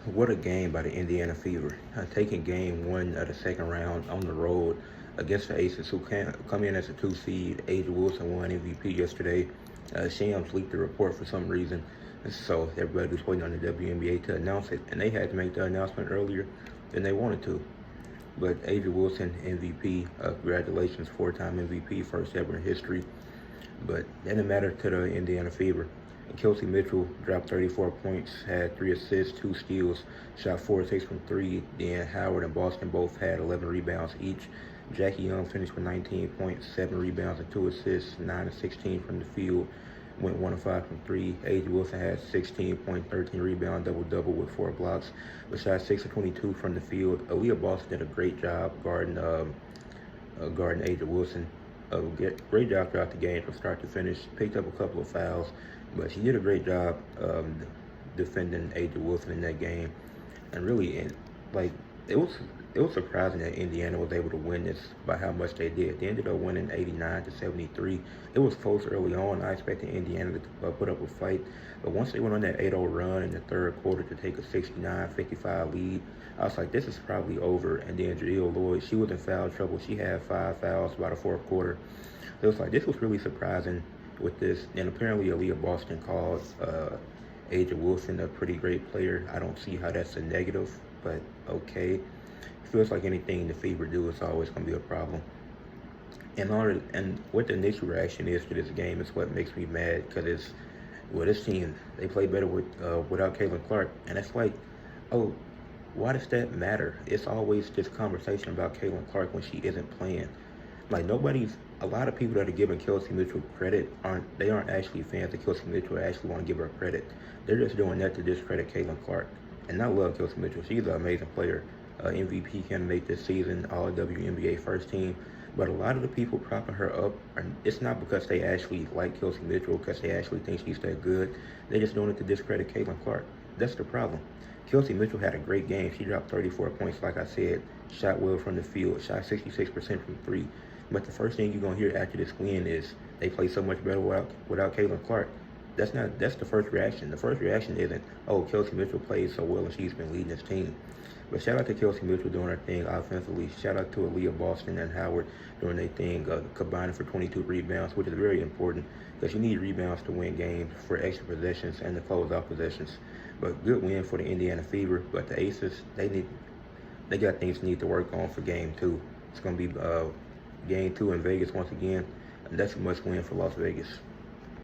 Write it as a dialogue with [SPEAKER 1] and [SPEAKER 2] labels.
[SPEAKER 1] What a game by the Indiana Fever. Taking game one of the second round on the road against the Aces, who come in as a 2 seed. Aja Wilson won MVP yesterday. Shams leaked the report for some reason, so everybody was waiting on the WNBA to announce it, and they had to make the announcement earlier than they wanted to. But Aja Wilson, MVP, congratulations, four-time MVP, first ever in history. But that didn't matter to the Indiana Fever. And Kelsey Mitchell dropped 34 points, had 3 assists, 2 steals, shot 4 of 6 from 3. Then Howard and Boston both had 11 rebounds each. Jackie Young finished with 19 points, 7 rebounds and 2 assists, 9 of 16 from the field, went 1 of 5 from 3. Aja Wilson had 16 point, 13 rebound, double-double with 4 blocks, but shot 6 of 22 from the field. Aaliyah Boston did a great job guarding Aja Wilson. Great job throughout the game from start to finish. Picked up a couple of fouls, but she did a great job defending Aja Wilson in that game. And really, like it was surprising that Indiana was able to win this by how much they did. They ended up winning 89-73. It was close early on. I expected Indiana to put up a fight, but once they went on that 8-0 run in the third quarter to take a 69-55 lead, I was like, this is probably over. And then Jaleel Lloyd, she was in foul trouble. She had 5 fouls by the fourth quarter. So it was like, this was really surprising with this. And apparently Aaliyah Boston called Aja Wilson a pretty great player. I don't see how that's a negative, but okay. It feels like anything the Fever do is always going to be a problem. And what the initial reaction is to this game is what makes me mad, because this team, they play better without Caitlin Clark. And it's like, oh, why does that matter? It's always this conversation about Caitlin Clark when she isn't playing. Like, a lot of people that are giving Kelsey Mitchell credit aren't actually fans of Kelsey Mitchell or actually want to give her credit. They're just doing that to discredit Caitlin Clark. And I love Kelsey Mitchell. She's an amazing player. MVP candidate this season, all WNBA first team. But a lot of the people propping her up, it's not because they actually like Kelsey Mitchell, because they actually think she's that good. They're just doing it to discredit Caitlin Clark. That's the problem. Kelsey Mitchell had a great game. She dropped 34 points, like I said, shot well from the field, shot 66% from 3. But the first thing you're going to hear after this win is they play so much better without Caitlin Clark. That's the first reaction. The first reaction isn't, oh, Kelsey Mitchell plays so well and she's been leading this team. But shout out to Kelsey Mitchell doing her thing offensively. Shout out to Aaliyah Boston and Howard doing their thing, combining for 22 rebounds, which is very important because you need rebounds to win games, for extra possessions and to close out possessions. But good win for the Indiana Fever. But the Aces, they got things they need to work on for game 2. It's going to be game 2 in Vegas once again, and that's a must win for Las Vegas.